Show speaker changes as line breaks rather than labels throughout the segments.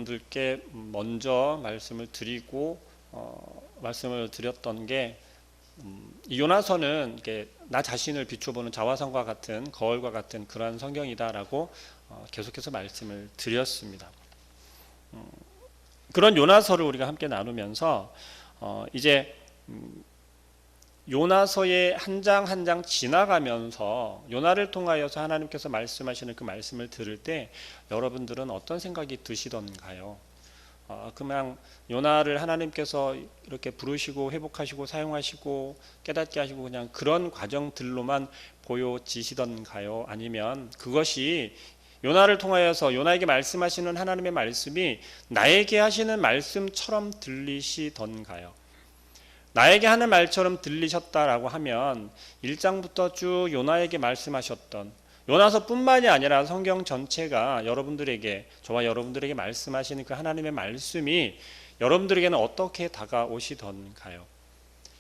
여러분들께 먼저 말씀을 드렸던 게 이 요나서는 이게 나 자신을 비춰보는 자화상과 같은 거울과 같은 그러한 성경이다라고 계속해서 말씀을 드렸습니다. 그런 요나서를 우리가 함께 나누면서 이제 요나서의 한 장 한 장 지나가면서 요나를 통하여서 하나님께서 말씀하시는 그 말씀을 들을 때 여러분들은 어떤 생각이 드시던가요? 그냥 요나를 하나님께서 이렇게 부르시고 회복하시고 사용하시고 깨닫게 하시고 그냥 그런 과정들로만 보여지시던가요? 아니면 그것이 요나를 통하여서 요나에게 말씀하시는 하나님의 말씀이 나에게 하시는 말씀처럼 들리시던가요? 나에게 하는 말처럼 들리셨다라고 하면 1장부터 쭉 요나에게 말씀하셨던 요나서뿐만이 아니라 성경 전체가 여러분들에게, 저와 여러분들에게 말씀하시는 그 하나님의 말씀이 여러분들에게는 어떻게 다가오시던가요?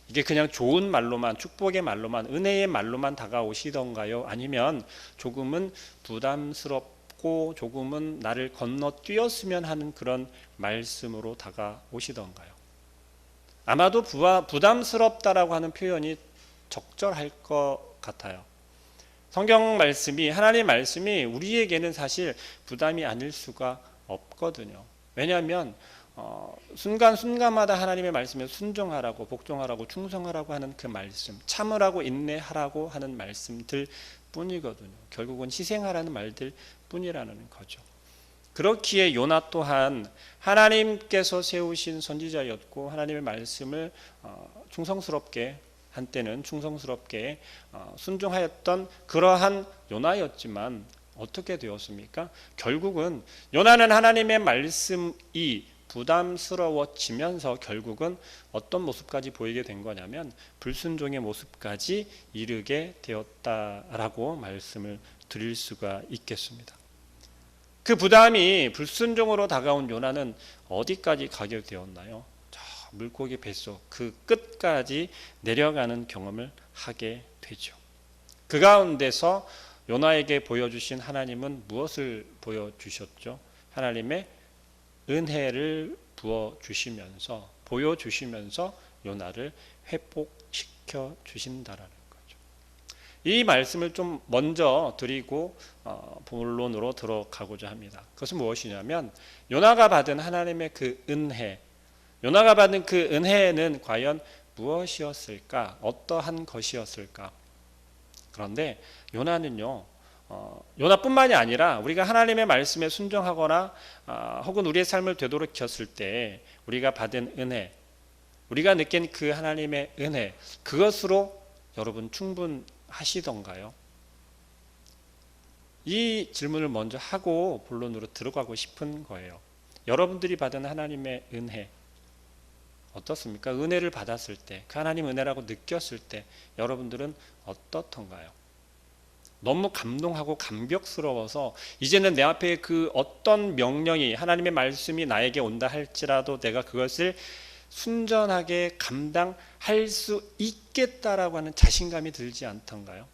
이게 그냥 좋은 말로만, 축복의 말로만, 은혜의 말로만 다가오시던가요? 아니면 조금은 부담스럽고 조금은 나를 건너뛰었으면 하는 그런 말씀으로 다가오시던가요? 아마도 부담스럽다라고 하는 표현이 적절할 것 같아요. 성경 말씀이, 하나님의 말씀이 우리에게는 사실 부담이 아닐 수가 없거든요. 왜냐하면 순간순간마다 하나님의 말씀에 순종하라고, 복종하라고, 충성하라고 하는 그 말씀, 참으라고, 인내하라고 하는 말씀들 뿐이거든요. 결국은 희생하라는 말들 뿐이라는 거죠. 그렇기에 요나 또한 하나님께서 세우신 선지자였고 하나님의 말씀을 충성스럽게, 한때는 충성스럽게 순종하였던 그러한 요나였지만 어떻게 되었습니까? 결국은 요나는 하나님의 말씀이 부담스러워지면서 결국은 어떤 모습까지 보이게 된 거냐면 불순종의 모습까지 이르게 되었다라고 말씀을 드릴 수가 있겠습니다. 그 부담이 불순종으로 다가온 요나는 어디까지 가게 되었나요? 물고기 뱃속 그 끝까지 내려가는 경험을 하게 되죠. 그 가운데서 요나에게 보여주신 하나님은 무엇을 보여주셨죠? 하나님의 은혜를 보여주시면서 요나를 회복시켜 주신다라는 거죠. 이 말씀을 좀 먼저 드리고 본론으로 들어가고자 합니다. 그것은 무엇이냐면 요나가 받은 하나님의 그 은혜, 요나가 받은 그 은혜는 과연 무엇이었을까? 어떠한 것이었을까? 그런데 요나는요, 요나뿐만이 아니라 우리가 하나님의 말씀에 순종하거나 혹은 우리의 삶을 되돌이켰을 때 우리가 받은 은혜, 우리가 느낀 그 하나님의 은혜, 그것으로 여러분 충분하시던가요? 이 질문을 먼저 하고 본론으로 들어가고 싶은 거예요. 여러분들이 받은 하나님의 은혜 어떻습니까? 은혜를 받았을 때, 그 하나님 은혜라고 느꼈을 때 여러분들은 어떻던가요? 너무 감동하고 감격스러워서 이제는 내 앞에 그 어떤 명령이, 하나님의 말씀이 나에게 온다 할지라도 내가 그것을 순전하게 감당할 수 있겠다라고 하는 자신감이 들지 않던가요?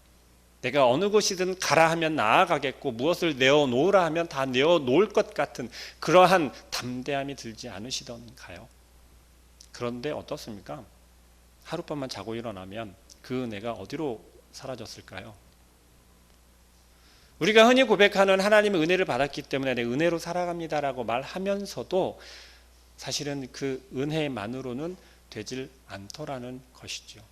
내가 어느 곳이든 가라 하면 나아가겠고 무엇을 내어놓으라 하면 다 내어놓을 것 같은 그러한 담대함이 들지 않으시던가요? 그런데 어떻습니까? 하룻밤만 자고 일어나면 그 은혜가 어디로 사라졌을까요? 우리가 흔히 고백하는 하나님의 은혜를 받았기 때문에 내 은혜로 살아갑니다라고 말하면서도 사실은 그 은혜만으로는 되질 않더라는 것이죠.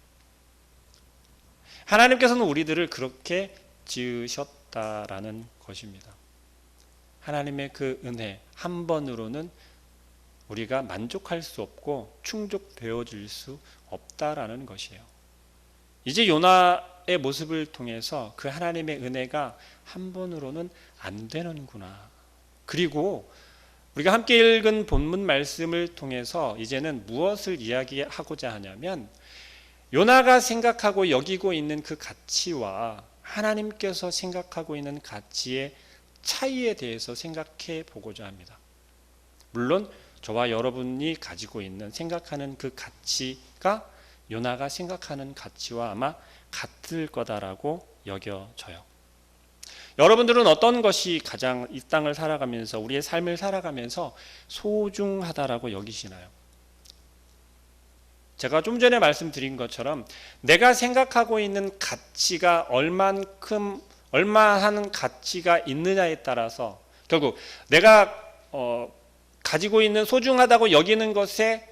하나님께서는 우리들을 그렇게 지으셨다라는 것입니다. 하나님의 그 은혜 한 번으로는 우리가 만족할 수 없고 충족되어질 수 없다라는 것이에요. 이제 요나의 모습을 통해서 그 하나님의 은혜가 한 번으로는 안 되는구나. 그리고 우리가 함께 읽은 본문 말씀을 통해서 이제는 무엇을 이야기하고자 하냐면 요나가 생각하고 여기고 있는 그 가치와 하나님께서 생각하고 있는 가치의 차이에 대해서 생각해 보고자 합니다. 물론 저와 여러분이 가지고 있는 생각하는 그 가치가 요나가 생각하는 가치와 아마 같을 거다라고 여겨져요. 여러분들은 어떤 것이 가장 이 땅을 살아가면서 우리의 삶을 살아가면서 소중하다라고 여기시나요? 제가 좀 전에 말씀드린 것처럼 내가 생각하고 있는 가치가 얼마한 가치가 있느냐에 따라서 결국 내가 가지고 있는 소중하다고 여기는 것에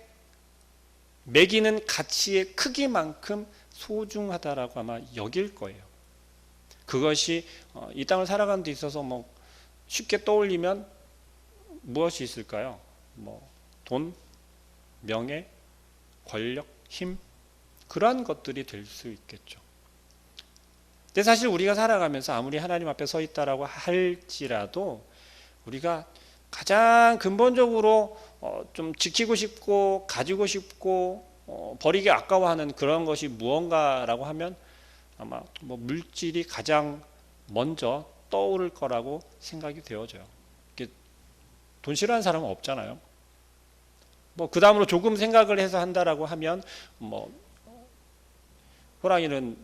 매기는 가치의 크기만큼 소중하다라고 아마 여길 거예요. 그것이 이 땅을 살아가는 데 있어서 뭐 쉽게 떠올리면 무엇이 있을까요? 뭐 돈, 명예, 권력, 힘, 그러한 것들이 될 수 있겠죠. 근데 사실 우리가 살아가면서 아무리 하나님 앞에 서 있다라고 할지라도 우리가 가장 근본적으로 좀 지키고 싶고 가지고 싶고 버리기 아까워하는 그런 것이 무언가라고 하면 아마 뭐 물질이 가장 먼저 떠오를 거라고 생각이 되어져요. 돈 싫어하는 사람은 없잖아요. 뭐 그 다음으로 조금 생각을 해서 한다라고 하면 뭐 호랑이는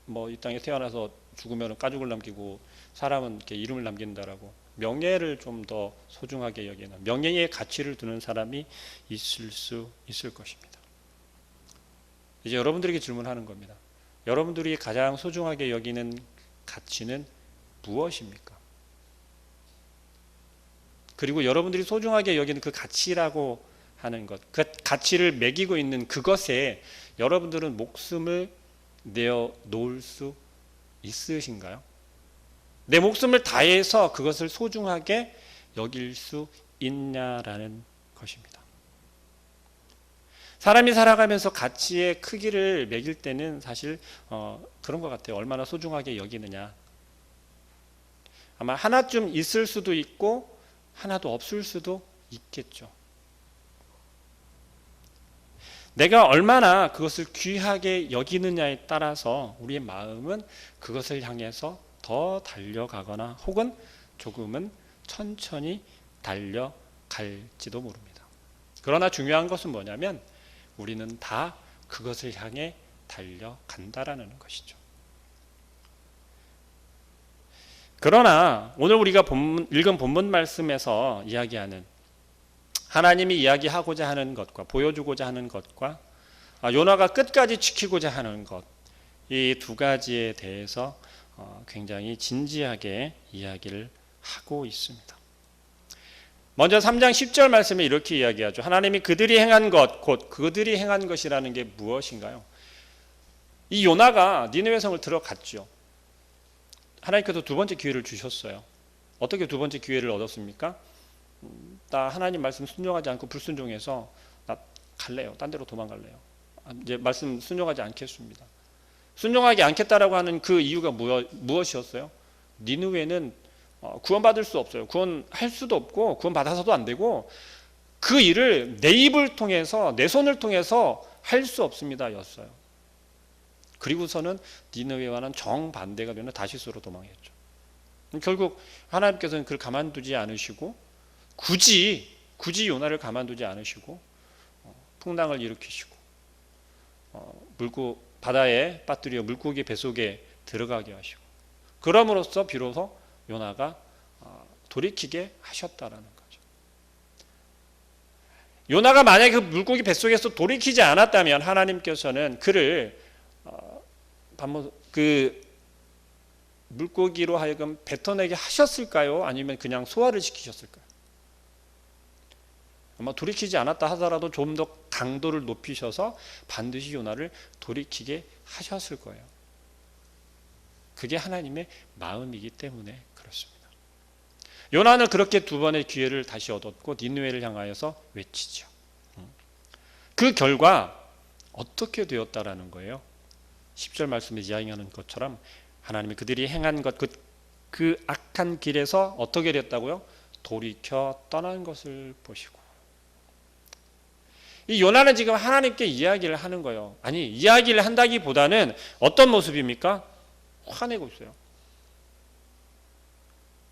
뭐 이 땅에 태어나서 죽으면 가죽을 남기고 사람은 이렇게 이름을 남긴다라고 명예를 좀 더 소중하게 여기는 명예의 가치를 두는 사람이 있을 수 있을 것입니다. 이제 여러분들에게 질문하는 겁니다. 여러분들이 가장 소중하게 여기는 가치는 무엇입니까? 그리고 여러분들이 소중하게 여기는 그 가치라고 하는 것, 그 가치를 매기고 있는 그것에 여러분들은 목숨을 내어 놓을 수 있으신가요? 내 목숨을 다해서 그것을 소중하게 여길 수 있냐라는 것입니다. 사람이 살아가면서 가치의 크기를 매길 때는 사실 그런 것 같아요. 얼마나 소중하게 여기느냐. 아마 하나쯤 있을 수도 있고 하나도 없을 수도 있겠죠. 내가 얼마나 그것을 귀하게 여기느냐에 따라서 우리의 마음은 그것을 향해서 더 달려가거나 혹은 조금은 천천히 달려갈지도 모릅니다. 그러나 중요한 것은 뭐냐면 우리는 다 그것을 향해 달려간다라는 것이죠. 그러나 오늘 우리가 읽은 본문 말씀에서 이야기하는 하나님이 이야기하고자 하는 것과 보여주고자 하는 것과 요나가 끝까지 지키고자 하는 것, 이 두 가지에 대해서 굉장히 진지하게 이야기를 하고 있습니다. 먼저 3장 10절 말씀에 이렇게 이야기하죠. 하나님이 그들이 행한 것, 곧 그들이 행한 것이라는 게 무엇인가요? 이 요나가 니느웨 성을 들어갔죠. 하나님께서 두 번째 기회를 주셨어요. 어떻게 두 번째 기회를 얻었습니까? 나 하나님 말씀 순종하지 않고 불순종해서 나 갈래요. 딴 데로 도망갈래요. 이제 말씀 순종하지 않겠습니다. 순종하지 않겠다라고 하는 그 이유가 무엇이었어요? 니느웨는 구원받을 수 없어요. 구원할 수도 없고 구원받아서도 안 되고 그 일을 내 입을 통해서 내 손을 통해서 할 수 없습니다 였어요. 그리고서는 니느웨와는 정반대가 되는 다시스로 도망했죠. 결국 하나님께서는 그를 가만두지 않으시고 굳이 요나를 가만두지 않으시고 풍랑을 일으키시고 바다에 빠뜨려 물고기 뱃속에 들어가게 하시고 그럼으로써 비로소 요나가 돌이키게 하셨다라는 거죠. 요나가 만약에 그 물고기 뱃속에서 돌이키지 않았다면 하나님께서는 그를 그 물고기로 하여금 뱉어내게 하셨을까요? 아니면 그냥 소화를 시키셨을까요? 아마 돌이키지 않았다 하더라도 좀 더 강도를 높이셔서 반드시 요나를 돌이키게 하셨을 거예요. 그게 하나님의 마음이기 때문에 그렇습니다. 요나는 그렇게 두 번의 기회를 다시 얻었고 니느웨를 향하여서 외치죠. 그 결과 어떻게 되었다라는 거예요? 10절 말씀에 이야기하는 것처럼 하나님이 그들이 행한 것, 그 악한 길에서 어떻게 됐다고요? 돌이켜 떠난 것을 보시고. 이 요나는 지금 하나님께 이야기를 하는 거예요. 아니, 이야기를 한다기보다는 어떤 모습입니까? 화내고 있어요.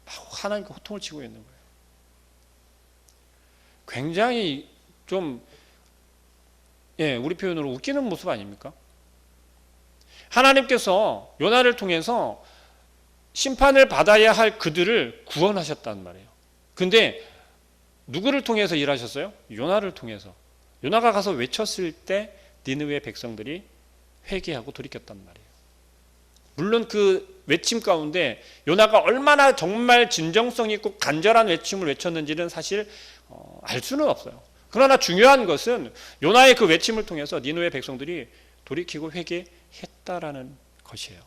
막 하나님께 호통을 치고 있는 거예요. 굉장히 좀 우리 표현으로 웃기는 모습 아닙니까? 하나님께서 요나를 통해서 심판을 받아야 할 그들을 구원하셨단 말이에요. 근데 누구를 통해서 일하셨어요? 요나를 통해서. 요나가 가서 외쳤을 때 니느웨 백성들이 회개하고 돌이켰단 말이에요. 물론 그 외침 가운데 요나가 얼마나 정말 진정성 있고 간절한 외침을 외쳤는지는 사실 알 수는 없어요. 그러나 중요한 것은 요나의 그 외침을 통해서 니느웨 백성들이 돌이키고 회개했다라는 것이에요.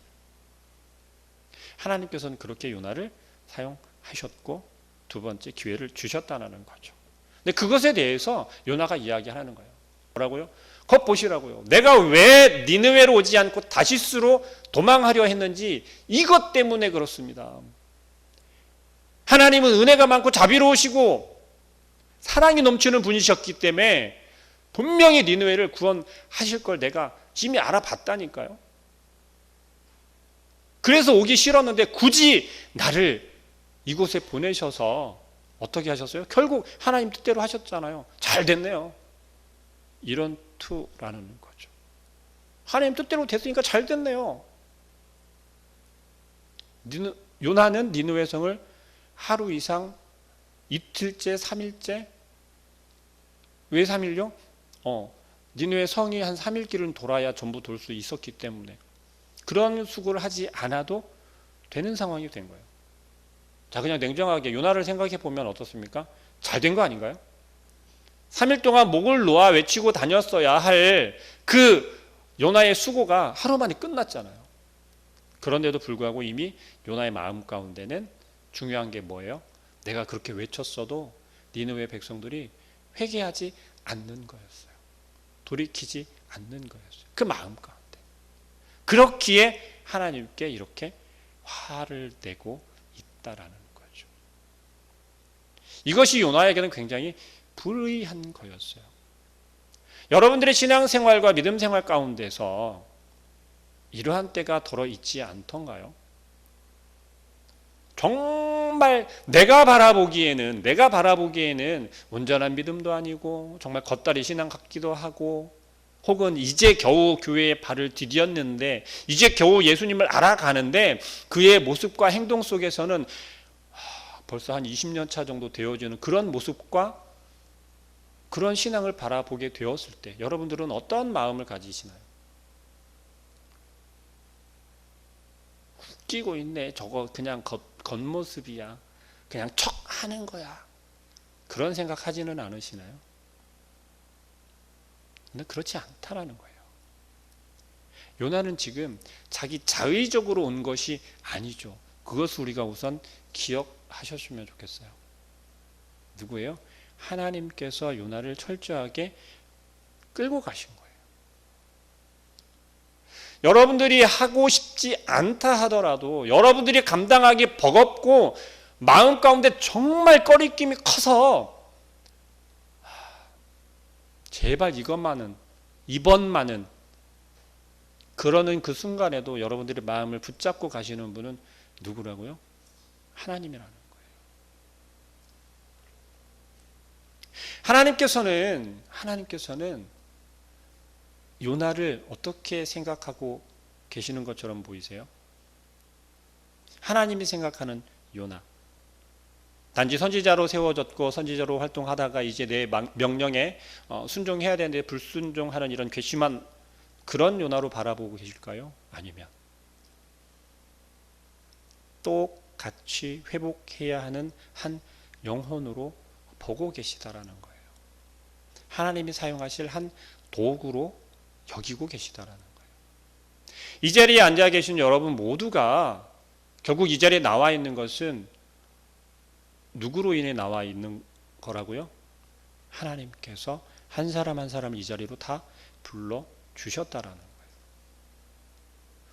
하나님께서는 그렇게 요나를 사용하셨고 두 번째 기회를 주셨다는 거죠. 근데 그것에 대해서 요나가 이야기하는 거예요. 뭐라고요? 겉 보시라고요. 내가 왜 니느웨로 오지 않고 다시스로 도망하려 했는지 이것 때문에 그렇습니다. 하나님은 은혜가 많고 자비로우시고 사랑이 넘치는 분이셨기 때문에 분명히 니느웨를 구원하실 걸 내가 이미 알아봤다니까요. 그래서 오기 싫었는데 굳이 나를 이곳에 보내셔서 어떻게 하셨어요? 결국 하나님 뜻대로 하셨잖아요. 잘 됐네요. 이런 투라는 거죠. 하나님 뜻대로 됐으니까 잘 됐네요. 요나는 니느웨 성을 하루 이상 이틀째 3일째 왜 3일요? 니느웨 성이 한 3일 길은 돌아야 전부 돌 수 있었기 때문에 그런 수고를 하지 않아도 되는 상황이 된 거예요. 자, 그냥 냉정하게 요나를 생각해 보면 어떻습니까? 잘 된 거 아닌가요? 3일 동안 목을 놓아 외치고 다녔어야 할 그 요나의 수고가 하루 만에 끝났잖아요. 그런데도 불구하고 이미 요나의 마음 가운데는 중요한 게 뭐예요? 내가 그렇게 외쳤어도 니느웨 백성들이 회개하지 않는 거였어요. 돌이키지 않는 거였어요. 그 마음 가운데. 그렇기에 하나님께 이렇게 화를 내고 있다라는 거죠. 이것이 요나에게는 굉장히 불의한 거였어요. 여러분들의 신앙생활과 믿음생활 가운데서 이러한 때가 덜어 있지 않던가요? 정말 내가 바라보기에는 온전한 믿음도 아니고 정말 겉다리 신앙 같기도 하고 혹은 이제 겨우 교회에 발을 디뎠는데 이제 겨우 예수님을 알아가는데 그의 모습과 행동 속에서는 벌써 한 20년 차 정도 되어지는 그런 모습과 그런 신앙을 바라보게 되었을 때 여러분들은 어떤 마음을 가지시나요? 웃기고 있네. 저거 그냥 겉모습이야. 그냥 척하는 거야. 그런 생각하지는 않으시나요? 근데 그렇지 않다라는 거예요. 요나는 지금 자기 자의적으로 온 것이 아니죠. 그것을 우리가 우선 기억하셨으면 좋겠어요. 누구예요? 하나님께서 요나를 철저하게 끌고 가신 거예요. 여러분들이 하고 싶지 않다 하더라도 여러분들이 감당하기 버겁고 마음 가운데 정말 꺼리낌이 커서 제발 이번만은 그러는 그 순간에도 여러분들의 마음을 붙잡고 가시는 분은 누구라고요? 하나님이라는 거예요. 하나님께서는 요나를 어떻게 생각하고 계시는 것처럼 보이세요? 하나님이 생각하는 요나. 단지 선지자로 세워졌고 선지자로 활동하다가 이제 내 명령에 순종해야 되는데 불순종하는 이런 괘씸한 그런 요나로 바라보고 계실까요? 아니면 똑같이 회복해야 하는 한 영혼으로 보고 계시다라는 거예요. 하나님이 사용하실 한 도구로 여기고 계시다라는 거예요. 이 자리에 앉아 계신 여러분 모두가 결국 이 자리에 나와 있는 것은 누구로 인해 나와 있는 거라고요? 하나님께서 한 사람 한 사람을 이 자리로 다 불러주셨다라는 거예요.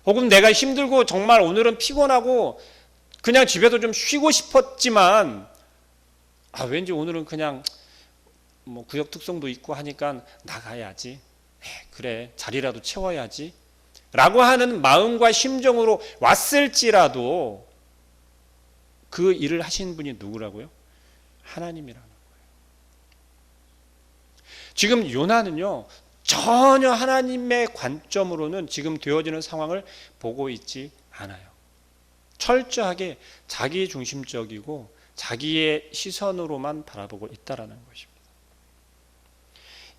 혹은 내가 힘들고 정말 오늘은 피곤하고 그냥 집에서 좀 쉬고 싶었지만 왠지 오늘은 그냥 구역 특성도 있고 하니까 나가야지. 그래 자리라도 채워야지 라고 하는 마음과 심정으로 왔을지라도 그 일을 하신 분이 누구라고요? 하나님이라는 거예요. 지금 요나는요 전혀 하나님의 관점으로는 지금 되어지는 상황을 보고 있지 않아요. 철저하게 자기 중심적이고 자기의 시선으로만 바라보고 있다라는 것입니다.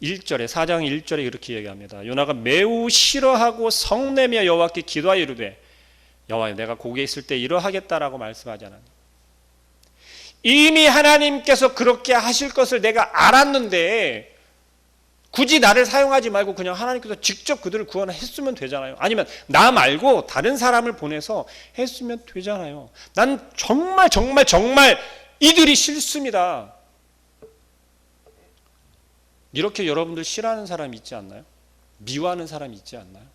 1절에 4장 1절에 이렇게 얘기합니다. 요나가 매우 싫어하고 성내며 여호와께 기도하여 이르되 여호와여 내가 고기에 있을 때 이러하겠다라고 말씀하지 않았니? 이미 하나님께서 그렇게 하실 것을 내가 알았는데 굳이 나를 사용하지 말고 그냥 하나님께서 직접 그들을 구원했으면 되잖아요. 아니면 나 말고 다른 사람을 보내서 했으면 되잖아요. 난 정말 이들이 싫습니다. 이렇게 여러분들 싫어하는 사람이 있지 않나요? 미워하는 사람이 있지 않나요?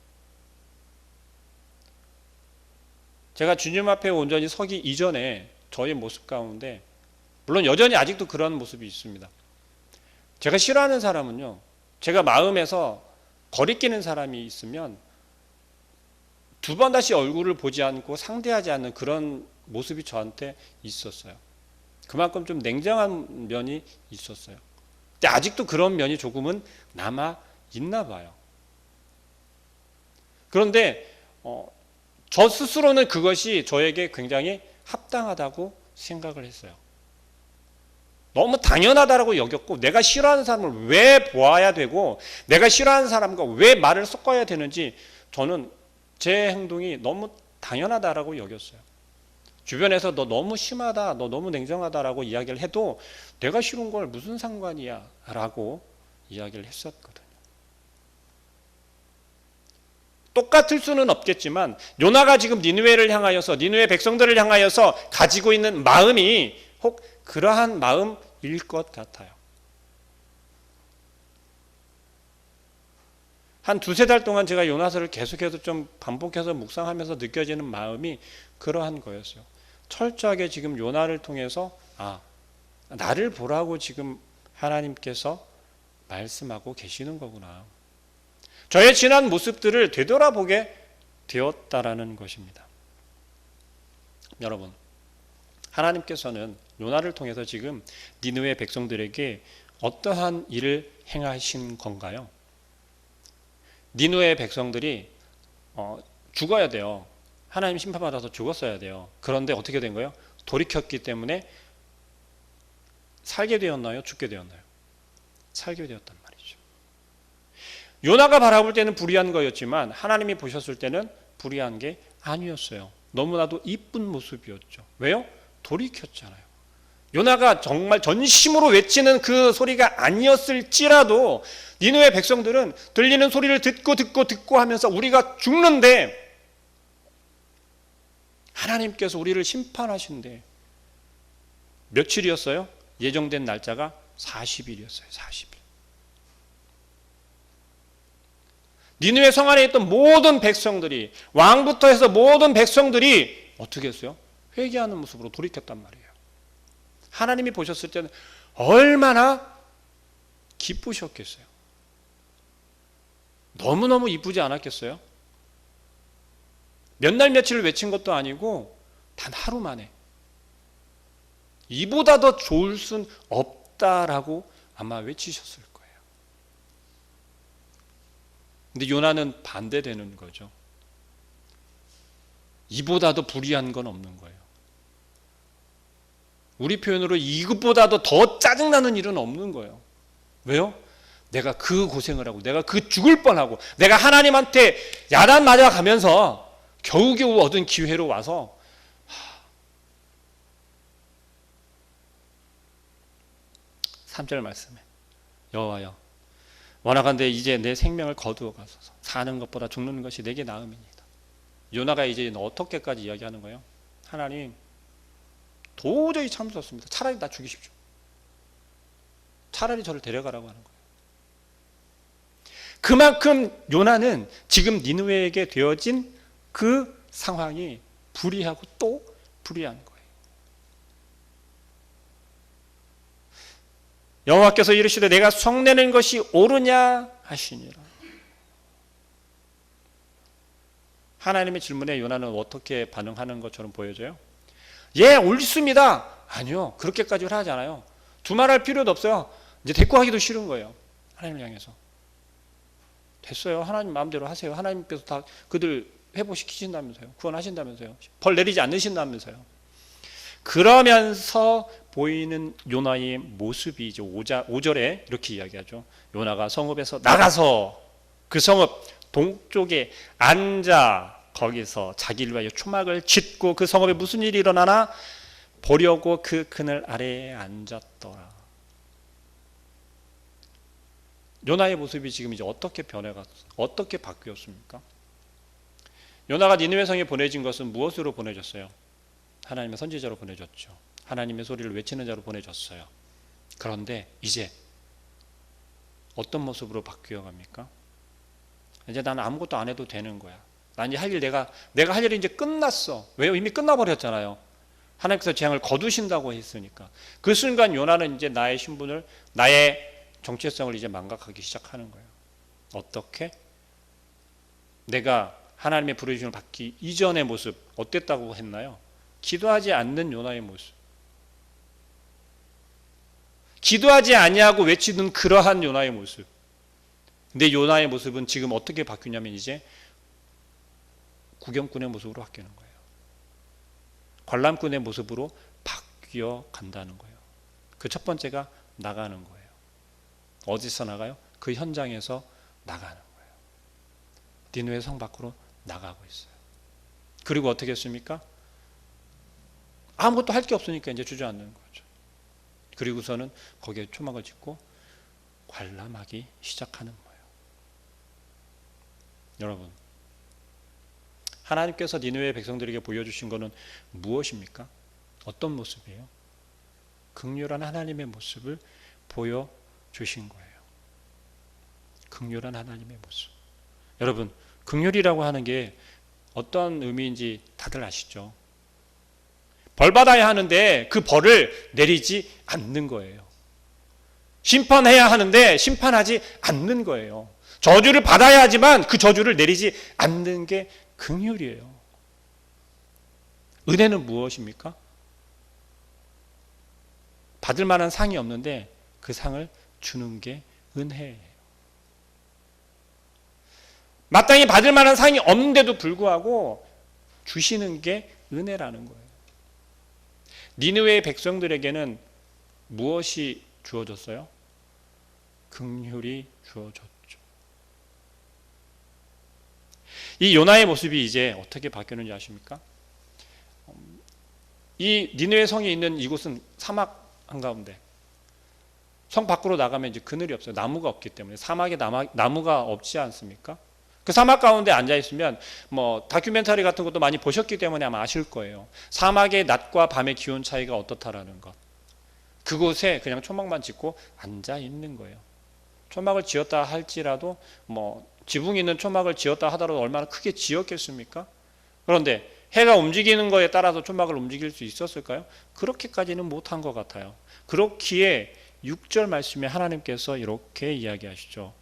제가 주님 앞에 온전히 서기 이전에 저의 모습 가운데 물론 여전히 아직도 그런 모습이 있습니다. 제가 싫어하는 사람은요, 제가 마음에서 거리끼는 사람이 있으면 두 번 다시 얼굴을 보지 않고 상대하지 않는 그런 모습이 저한테 있었어요. 그만큼 좀 냉정한 면이 있었어요. 근데 아직도 그런 면이 조금은 남아 있나 봐요. 그런데 저 스스로는 그것이 저에게 굉장히 합당하다고 생각을 했어요. 너무 당연하다라고 여겼고 내가 싫어하는 사람을 왜 보아야 되고 내가 싫어하는 사람과 왜 말을 섞어야 되는지 저는 제 행동이 너무 당연하다라고 여겼어요. 주변에서 너 너무 심하다, 너 너무 냉정하다라고 이야기를 해도 내가 싫은 걸 무슨 상관이야 라고 이야기를 했었거든요. 똑같을 수는 없겠지만 요나가 지금 니느웨를 향하여서 니느웨 백성들을 향하여서 가지고 있는 마음이 혹 그러한 마음일 것 같아요. 한 두세 달 동안 제가 요나서를 계속해서 좀 반복해서 묵상하면서 느껴지는 마음이 그러한 거였어요. 철저하게 지금 요나를 통해서 나를 보라고 지금 하나님께서 말씀하고 계시는 거구나. 저의 지난 모습들을 되돌아보게 되었다라는 것입니다. 여러분, 하나님께서는 요나를 통해서 지금 니느웨 백성들에게 어떠한 일을 행하신 건가요? 니느웨 백성들이 죽어야 돼요. 하나님 심판받아서 죽었어야 돼요. 그런데 어떻게 된 거예요? 돌이켰기 때문에 살게 되었나요? 죽게 되었나요? 살게 되었단 말이죠. 요나가 바라볼 때는 불의한 거였지만 하나님이 보셨을 때는 불의한 게 아니었어요. 너무나도 이쁜 모습이었죠. 왜요? 돌이켰잖아요. 요나가 정말 전심으로 외치는 그 소리가 아니었을지라도 니느웨 백성들은 들리는 소리를 듣고 하면서 우리가 죽는데 하나님께서 우리를 심판하신대. 며칠이었어요? 예정된 날짜가 40일이었어요. 40일. 니느웨 성 안에 있던 모든 백성들이, 왕부터 해서 모든 백성들이 어떻게 했어요? 회개하는 모습으로 돌이켰단 말이에요. 하나님이 보셨을 때는 얼마나 기쁘셨겠어요. 너무너무 이쁘지 않았겠어요? 몇 날 며칠을 외친 것도 아니고 단 하루 만에 이보다 더 좋을 순 없다라고 아마 외치셨을 거예요. 근데 요나는 반대되는 거죠. 이보다 더 불의한 건 없는 거예요. 우리 표현으로 이것보다도 더 짜증나는 일은 없는 거예요. 왜요? 내가 그 고생을 하고 내가 그 죽을 뻔하고 내가 하나님한테 야단 맞아가면서 겨우겨우 얻은 기회로 와서 3절 말씀에 여호와여 원하건대 이제 내 생명을 거두어 가소서. 사는 것보다 죽는 것이 내게 나음이니이다. 요나가 이제 어떻게까지 이야기하는 거예요? 하나님 도저히 참을 수 없습니다. 차라리 나 죽이십시오. 차라리 저를 데려가라고 하는 거예요. 그만큼 요나는 지금 니느웨에게 되어진 그 상황이 불의하고 또 불의한 거예요. 여호와께서 이르시되 내가 성내는 것이 옳으냐 하시니라. 하나님의 질문에 요나는 어떻게 반응하는 것처럼 보여져요? 예, 옳습니다. 아니요, 그렇게까지는 하지 않아요. 두말할 필요도 없어요. 이제 대꾸하기도 싫은 거예요. 하나님을 향해서. 됐어요. 하나님 마음대로 하세요. 하나님께서 다 그들 회복시키신다면서요. 구원하신다면서요. 벌 내리지 않으신다면서요. 그러면서 보이는 요나의 모습이 이제 5절에 이렇게 이야기하죠. 요나가 성읍에서 나가서 그 성읍 동쪽에 앉아 거기서 자기를 위하여 초막을 짓고 그 성읍에 무슨 일이 일어나나 보려고 그 그늘 아래에 앉았더라. 요나의 모습이 지금 이제 어떻게 변해갔어? 어떻게 바뀌었습니까? 요나가 니느웨 성에 보내진 것은 무엇으로 보내졌어요? 하나님의 선지자로 보내졌죠. 하나님의 소리를 외치는 자로 보내졌어요. 그런데 이제 어떤 모습으로 바뀌어 갑니까? 이제 나는 아무것도 안 해도 되는 거야. 난 이제 할 일 내가 할 일이 이제 끝났어. 왜요? 이미 끝나버렸잖아요. 하나님께서 재앙을 거두신다고 했으니까. 그 순간 요나는 이제 나의 신분을, 나의 정체성을 이제 망각하기 시작하는 거예요. 어떻게? 내가 하나님의 부르심을 받기 이전의 모습 어땠다고 했나요? 기도하지 않는 요나의 모습. 기도하지 아니하고 외치는 그러한 요나의 모습. 근데 요나의 모습은 지금 어떻게 바뀌냐면 이제 구경꾼의 모습으로 바뀌는 거예요. 관람꾼의 모습으로 바뀌어 간다는 거예요. 그 첫 번째가 나가는 거예요. 어디서 나가요? 그 현장에서 나가는 거예요. 니느웨 성 밖으로 나가고 있어요. 그리고 어떻게 했습니까? 아무것도 할 게 없으니까 이제 주저앉는 거죠. 그리고서는 거기에 초막을 짓고 관람하기 시작하는 거예요. 여러분, 하나님께서 니느웨 백성들에게 보여주신 것은 무엇입니까? 어떤 모습이에요? 긍휼한 하나님의 모습을 보여주신 거예요. 긍휼한 하나님의 모습. 여러분, 긍휼이라고 하는 게 어떤 의미인지 다들 아시죠? 벌 받아야 하는데 그 벌을 내리지 않는 거예요. 심판해야 하는데 심판하지 않는 거예요. 저주를 받아야 하지만 그 저주를 내리지 않는 게 긍휼이에요. 은혜는 무엇입니까? 받을 만한 상이 없는데 그 상을 주는 게 은혜예요. 마땅히 받을 만한 상이 없는데도 불구하고 주시는 게 은혜라는 거예요. 니느웨의 백성들에게는 무엇이 주어졌어요? 긍휼이 주어졌죠. 이 요나의 모습이 이제 어떻게 바뀌었는지 아십니까? 이 니느웨 성에 있는 이곳은 사막 한가운데, 성 밖으로 나가면 이제 그늘이 없어요. 나무가 없기 때문에. 사막에 나무가 없지 않습니까? 그 사막 가운데 앉아 있으면 뭐 다큐멘터리 같은 것도 많이 보셨기 때문에 아마 아실 거예요. 사막의 낮과 밤의 기온 차이가 어떻다라는 것. 그곳에 그냥 초막만 짓고 앉아 있는 거예요. 초막을 지었다 할지라도 뭐 지붕 있는 초막을 지었다 하더라도 얼마나 크게 지었겠습니까? 그런데 해가 움직이는 거에 따라서 초막을 움직일 수 있었을까요? 그렇게까지는 못한 것 같아요. 그렇기에 6절 말씀에 하나님께서 이렇게 이야기하시죠.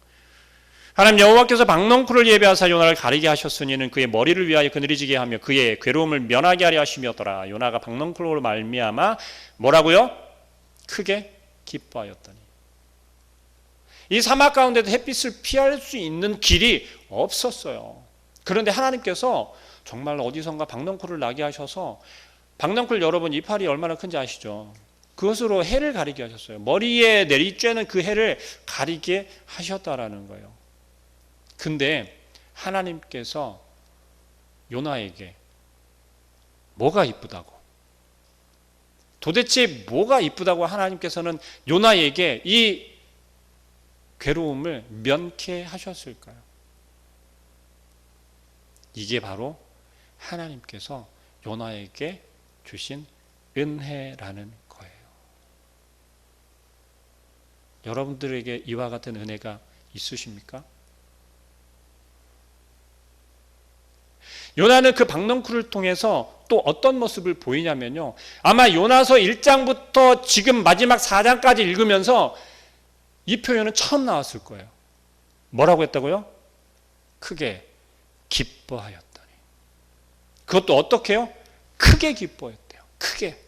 하나님 여호와께서 박넝쿨을 예배하사 요나를 가리게 하셨으니는 그의 머리를 위하여 그늘이 지게 하며 그의 괴로움을 면하게 하려 하심이었더라. 요나가 박넝쿨로 말미암아 뭐라고요? 크게 기뻐하였더니. 이 사막 가운데도 햇빛을 피할 수 있는 길이 없었어요. 그런데 하나님께서 정말 어디선가 박넝쿨을 나게 하셔서, 박넝쿨 여러분 이파리 얼마나 큰지 아시죠? 그것으로 해를 가리게 하셨어요. 머리에 내리쬐는 그 해를 가리게 하셨다라는 거예요. 근데 하나님께서 요나에게 뭐가 이쁘다고, 도대체 뭐가 이쁘다고 하나님께서는 요나에게 이 괴로움을 면케하셨을까요? 이게 바로 하나님께서 요나에게 주신 은혜라는 거예요. 여러분들에게 이와 같은 은혜가 있으십니까? 요나는 그 박넝쿨을 통해서 또 어떤 모습을 보이냐면요, 아마 요나서 1장부터 지금 마지막 4장까지 읽으면서 이 표현은 처음 나왔을 거예요. 뭐라고 했다고요? 크게 기뻐하였더니. 그것도 어떻게 해요? 크게 기뻐했대요. 크게.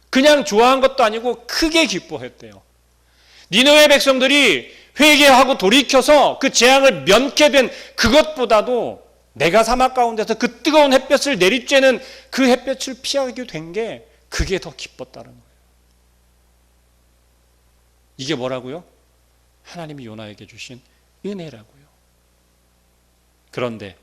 그냥 좋아한 것도 아니고 크게 기뻐했대요. 니느웨 백성들이 회개하고 돌이켜서 그 재앙을 면케된 그것보다도 내가 사막 가운데서 그 뜨거운 햇볕을 내리쬐는 그 햇볕을 피하게 된 게 그게 더 기뻤다는 거예요. 이게 뭐라고요? 하나님이 요나에게 주신 은혜라고요. 그런데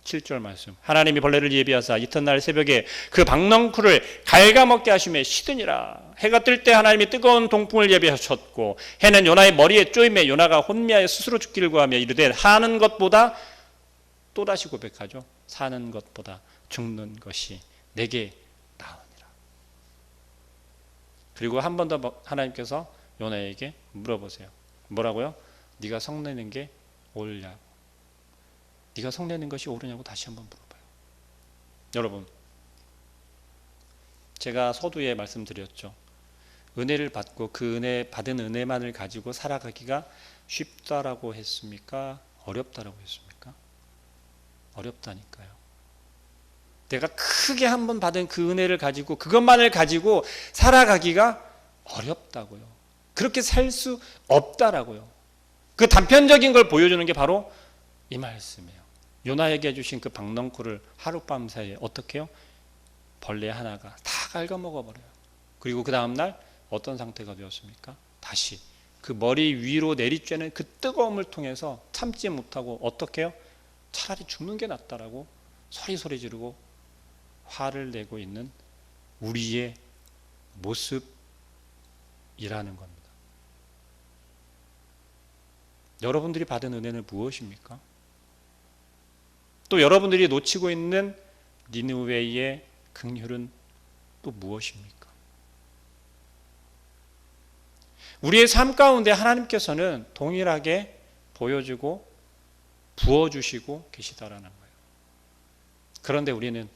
7절 말씀, 하나님이 벌레를 예비하사 이튿날 새벽에 그 박넝쿨을 갉아먹게 하심에 시드니라. 해가 뜰 때 하나님이 뜨거운 동풍을 예비하셨고 해는 요나의 머리에 쪼임에 요나가 혼미하여 스스로 죽기를 구하며 이르되 사는 것보다, 또다시 고백하죠, 사는 것보다 죽는 것이 내게 나으니라. 그리고 한 번 더 하나님께서 요나에게 물어보세요. 뭐라고요? 네가 성내는 게 옳냐고. 네가 성내는 것이 옳으냐고 다시 한번 물어봐요. 여러분, 제가 서두에 말씀드렸죠. 은혜를 받고 그 은혜 받은 은혜만을 가지고 살아가기가 쉽다라고 했습니까? 어렵다라고 했습니까? 어렵다니까요. 내가 크게 한번 받은 그 은혜를 가지고 그것만을 가지고 살아가기가 어렵다고요. 그렇게 살 수 없다라고요. 그 단편적인 걸 보여주는 게 바로 이 말씀이에요. 요나에게 해주신 그 박넝쿨을 하룻밤 사이에 어떻게 해요? 벌레 하나가 다 갉아먹어버려요. 그리고 그 다음날 어떤 상태가 되었습니까? 다시 그 머리 위로 내리쬐는 그 뜨거움을 통해서 참지 못하고 어떻게 해요? 차라리 죽는 게 낫다라고 소리 지르고 화를 내고 있는 우리의 모습이라는 겁니다. 여러분들이 받은 은혜는 무엇입니까? 또 여러분들이 놓치고 있는 니느웨의 긍휼은 또 무엇입니까? 우리의 삶 가운데 하나님께서는 동일하게 보여주고 부어주시고 계시다라는 거예요. 그런데 우리는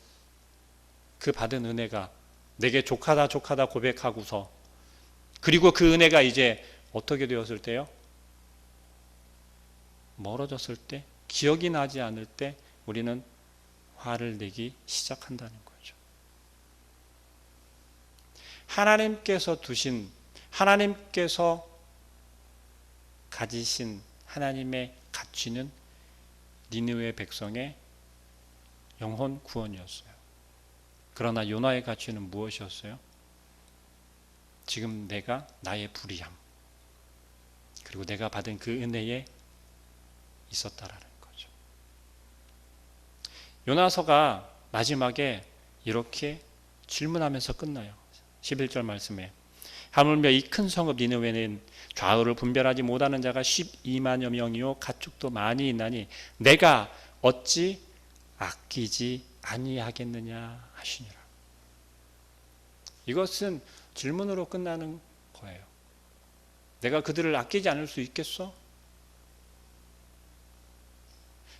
그 받은 은혜가 내게 족하다 고백하고서, 그리고 그 은혜가 이제 어떻게 되었을 때요? 멀어졌을 때, 기억이 나지 않을 때 우리는 화를 내기 시작한다는 거죠. 하나님께서 가지신 하나님의 가치는 니느웨 백성의 영혼 구원이었어요. 그러나 요나의 가치는 무엇이었어요? 지금 나의 불의함, 그리고 내가 받은 그 은혜에 있었다라는 거죠. 요나서가 마지막에 이렇게 질문하면서 끝나요. 11절 말씀에 하물며 이 큰 성읍 니느웨는 좌우를 분별하지 못하는 자가 12만여 명이요 가축도 많이 있나니 내가 어찌 아끼지 아니하겠느냐 하시니라. 이것은 질문으로 끝나는 거예요. 내가 그들을 아끼지 않을 수 있겠어?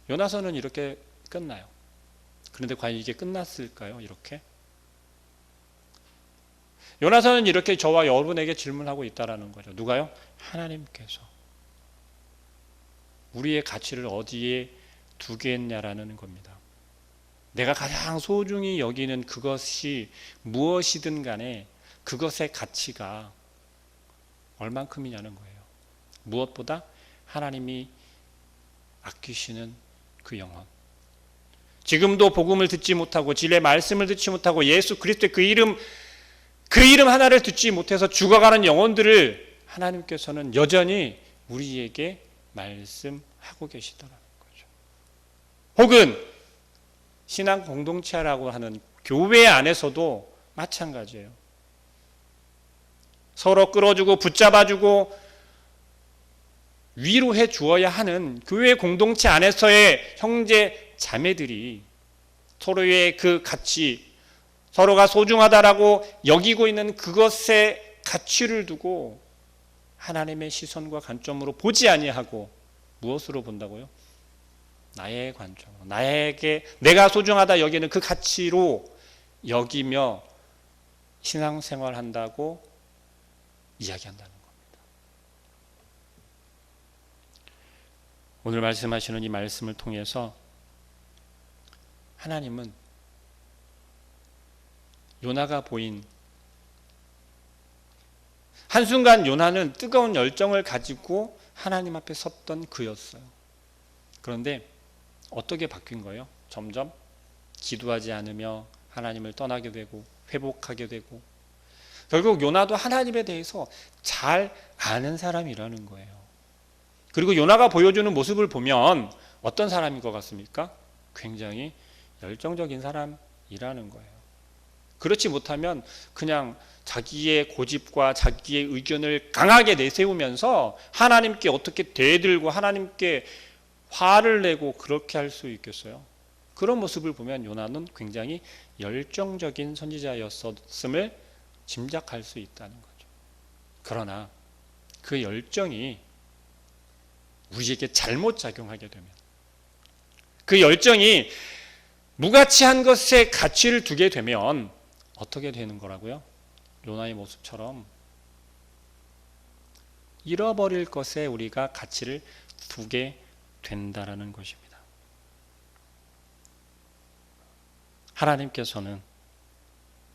요나서는 이렇게 끝나요. 그런데 과연 이게 끝났을까요? 이렇게? 요나서는 이렇게 저와 여러분에게 질문하고 있다라는 거죠. 누가요? 하나님께서 우리의 가치를 어디에 두겠냐라는 겁니다. 내가 가장 소중히 여기는 그것이 무엇이든 간에 그것의 가치가 얼만큼이냐는 거예요. 무엇보다 하나님이 아끼시는 그 영혼, 지금도 복음을 듣지 못하고 진리의 말씀을 듣지 못하고 예수 그리스도의 그 이름 하나를 듣지 못해서 죽어가는 영혼들을 하나님께서는 여전히 우리에게 말씀하고 계시더라는 거죠. 혹은 신앙 공동체라고 하는 교회 안에서도 마찬가지예요. 서로 끌어주고 붙잡아주고 위로해 주어야 하는 교회 공동체 안에서의 형제 자매들이 서로의 그 가치, 서로가 소중하다라고 여기고 있는 그것의 가치를 두고 하나님의 시선과 관점으로 보지 아니하고 무엇으로 본다고요? 나의 관점으로, 내가 소중하다 여기는 그 가치로 여기며 신앙생활한다고 이야기한다는 겁니다. 오늘 말씀하시는 이 말씀을 통해서 하나님은 요나가 보인 한순간 요나는 뜨거운 열정을 가지고 하나님 앞에 섰던 그였어요. 그런데 어떻게 바뀐 거예요? 점점 기도하지 않으며 하나님을 떠나게 되고 회복하게 되고, 결국 요나도 하나님에 대해서 잘 아는 사람이라는 거예요. 그리고 요나가 보여주는 모습을 보면 어떤 사람인 것 같습니까? 굉장히 열정적인 사람이라는 거예요. 그렇지 못하면 그냥 자기의 고집과 자기의 의견을 강하게 내세우면서 하나님께 어떻게 대들고 하나님께 화를 내고 그렇게 할 수 있겠어요? 그런 모습을 보면 요나는 굉장히 열정적인 선지자였음을 짐작할 수 있다는 거죠. 그러나 그 열정이 우리에게 잘못 작용하게 되면, 그 열정이 무가치한 것에 가치를 두게 되면 어떻게 되는 거라고요? 요나의 모습처럼 잃어버릴 것에 우리가 가치를 두게 된다라는 것입니다. 하나님께서는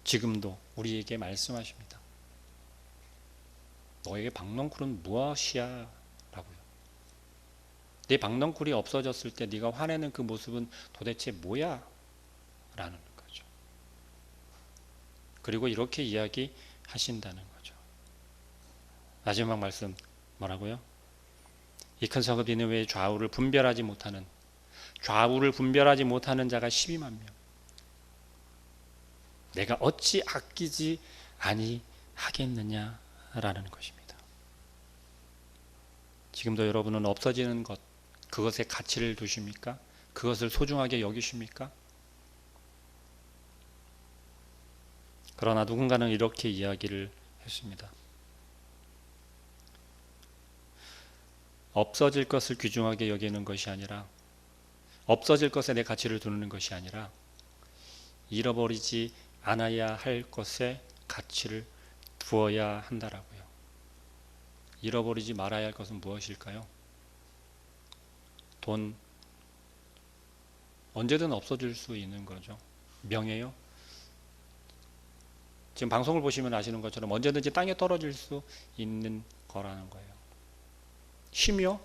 지금도 우리에게 말씀하십니다. 너에게 박넝쿨은 무엇이야? 라고요. 내 박넝쿨이 없어졌을 때 네가 화내는 그 모습은 도대체 뭐야? 라는 거죠. 그리고 이렇게 이야기하신다는 거죠. 마지막 말씀 뭐라고요? 이 큰 성읍 니느웨의 좌우를 분별하지 못하는 자가 12만 명. 내가 어찌 아끼지 아니하겠느냐라는 것입니다. 지금도 여러분은 없어지는 것, 그것에 가치를 두십니까? 그것을 소중하게 여기십니까? 그러나 누군가는 이렇게 이야기를 했습니다. 없어질 것을 귀중하게 여기는 것이 아니라, 없어질 것에 내 가치를 두는 것이 아니라 잃어버리지 않아야 할 것에 가치를 두어야 한다라고요. 잃어버리지 말아야 할 것은 무엇일까요? 돈, 언제든 없어질 수 있는 거죠. 명예요? 지금 방송을 보시면 아시는 것처럼 언제든지 땅에 떨어질 수 있는 거라는 거예요. 힘이요?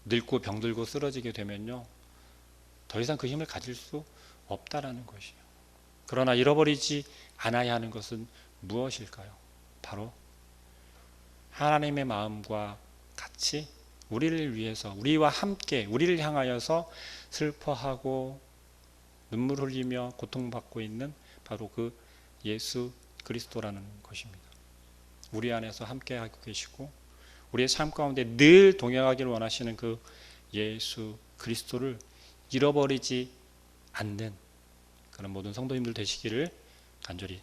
늙고 병들고 쓰러지게 되면요, 더 이상 그 힘을 가질 수 없다라는 것이에요. 그러나 잃어버리지 않아야 하는 것은 무엇일까요? 바로 하나님의 마음과 같이 우리를 위해서, 우리와 함께, 우리를 향하여서 슬퍼하고 눈물 흘리며 고통받고 있는 바로 그 예수 그리스도라는 것입니다. 우리 안에서 함께 하고 계시고 우리의 삶 가운데 늘 동행하기를 원하시는 그 예수 그리스도를 잃어버리지 않는 그런 모든 성도님들 되시기를 간절히